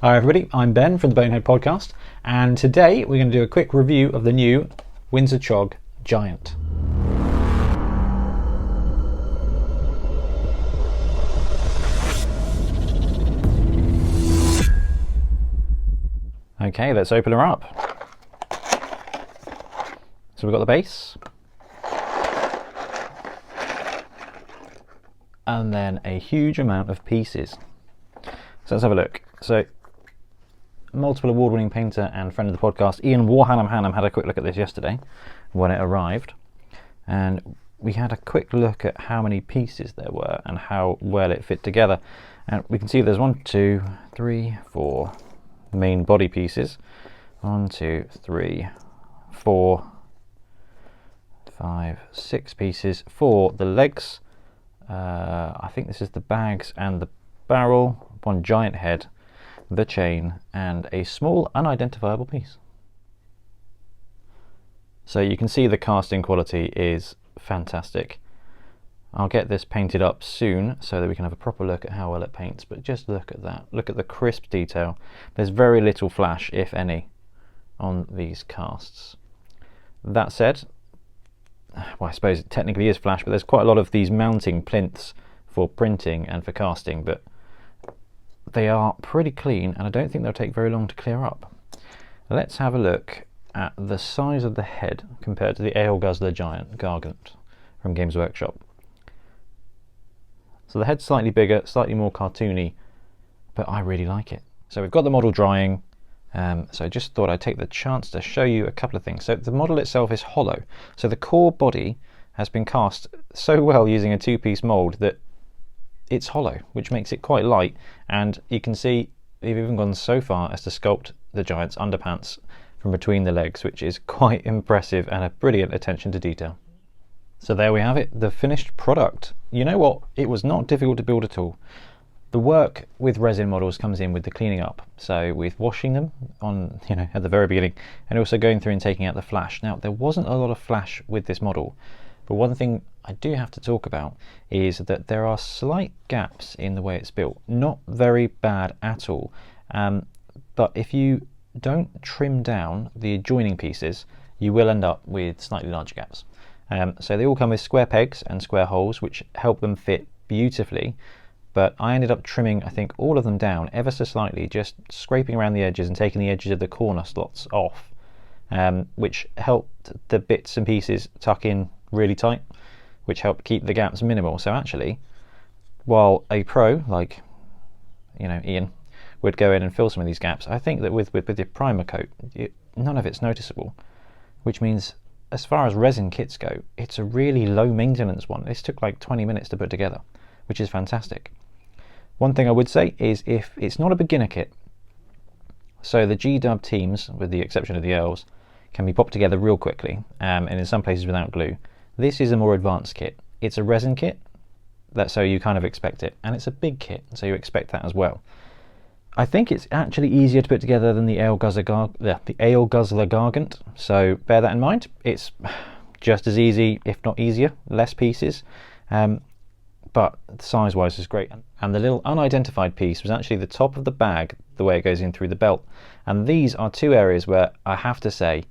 Hi everybody, I'm Ben from the Bonehead Podcast, and today we're going to do a quick review of the new Winzor Chog Giant. Okay, let's open her up. So we've got the base, and then a huge amount of pieces. So let's have a look. So, multiple award-winning painter and friend of the podcast, Ian Warhannam had a quick look at this yesterday when it arrived, and we had a quick look at how many pieces there were and how well it fit together. And we can see there's 1, 2, 3, 4 main body pieces. 1, 2, 3, 4, 5, 6 pieces for the legs. I think this is the bags and the barrel, one giant head, the chain, and a small unidentifiable piece. So you can see the casting quality is fantastic. I'll get this painted up soon so that we can have a proper look at how well it paints, but just look at that. Look at the crisp detail. There's very little flash, if any, on these casts. That said, well, I suppose it technically is flash, but there's quite a lot of these mounting plinths for printing and for casting, but they are pretty clean, and I don't think they'll take very long to clear up. Let's have a look at the size of the head compared to the Ale Guzzler Giant Gargant from Games Workshop. So the head's slightly bigger, slightly more cartoony, but I really like it. So we've got the model drying, so I just thought I'd take the chance to show you a couple of things. So the model itself is hollow, so the core body has been cast so well using a two-piece mould that it's hollow, which makes it quite light, and you can see they've even gone so far as to sculpt the giant's underpants from between the legs, which is quite impressive and a brilliant attention to detail. So there we have it, the finished product. You know what, it was not difficult to build at all. The work with resin models comes in with the cleaning up, so with washing them on, at the very beginning, and also going through and taking out the flash. Now, there wasn't a lot of flash with this model, but one thing I do have to talk about is that there are slight gaps in the way it's built. Not very bad at all, but if you don't trim down the adjoining pieces, you will end up with slightly larger gaps. So they all come with square pegs and square holes, which help them fit beautifully, but I ended up trimming, I think, all of them down ever so slightly, just scraping around the edges and taking the edges of the corner slots off, which helped the bits and pieces tuck in really tight, which helped keep the gaps minimal. So actually, while a pro like Ian would go in and fill some of these gaps, I think that with your primer coat, none of it's noticeable, which means as far as resin kits go, it's a really low maintenance one. This took like 20 minutes to put together, which is fantastic. One thing I would say is if it's not a beginner kit, so the G-dub teams, with the exception of the Earls, can be popped together real quickly, and in some places without glue. This is a more advanced kit. It's a resin kit, so you kind of expect it, and it's a big kit, so you expect that as well. I think it's actually easier to put together than the Ale Guzzler Gargant, so bear that in mind. It's just as easy, if not easier, less pieces, but size-wise is great. And the little unidentified piece was actually the top of the bag, the way it goes in through the belt. And these are two areas where I have to say,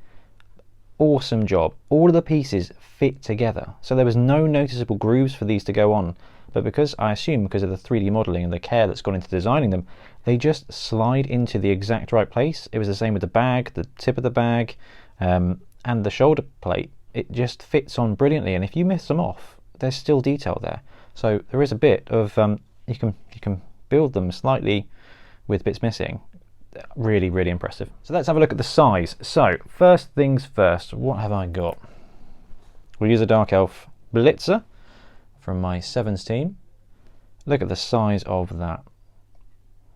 awesome job. All of the pieces fit together, so there was no noticeable grooves for these to go on, but because of the 3D modelling and the care that's gone into designing them, they just slide into the exact right place. It was the same with the bag, the tip of the bag, and the shoulder plate. It just fits on brilliantly, and if you miss them off, there's still detail there. So there is a bit of you can build them slightly with bits missing. Really, really impressive. So let's have a look at the size. So first things first, what have I got? We'll use a Dark Elf Blitzer from my Sevens team. Look at the size of that.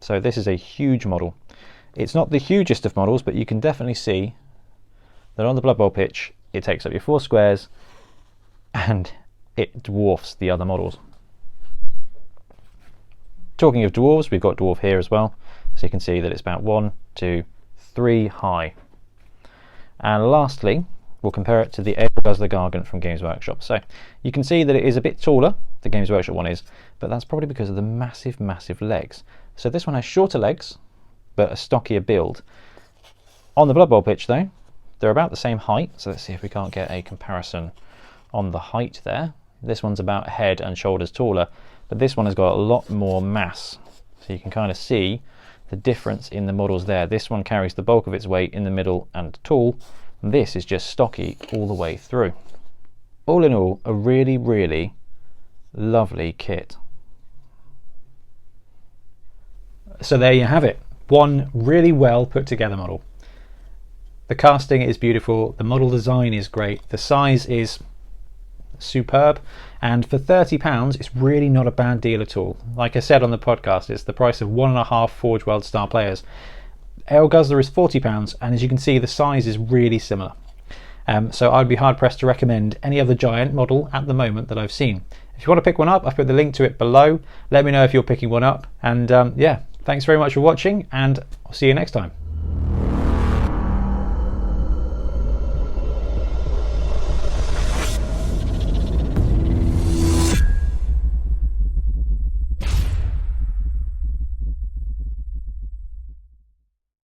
So this is a huge model. It's not the hugest of models, but you can definitely see that on the Blood Bowl pitch, it takes up your 4 squares and it dwarfs the other models. Talking of dwarves, we've got dwarf here as well. So you can see that it's about 1, 2, 3 high. And lastly, we'll compare it to the Ale Guzzler Gargant from Games Workshop. So you can see that it is a bit taller, the Games Workshop one is, but that's probably because of the massive, massive legs. So this one has shorter legs, but a stockier build. On the Blood Bowl pitch though, they're about the same height, so let's see if we can't get a comparison on the height there. This one's about a head and shoulders taller, but this one has got a lot more mass, so you can kind of see the difference in the models there. This one carries the bulk of its weight in the middle and tall, and this is just stocky all the way through. All in all, a really, really lovely kit. So there you have it, one really well put together model. The casting is beautiful, the model design is great, the size is superb, and for £30 it's really not a bad deal at all. Like I said on the podcast, it's the price of 1.5 Forge World Star players. El Guzzler is £40, and as you can see the size is really similar. So I'd be hard pressed to recommend any other Giant model at the moment that I've seen. If you want to pick one up, I've put the link to it below. Let me know if you're picking one up, and yeah, thanks very much for watching, and I'll see you next time.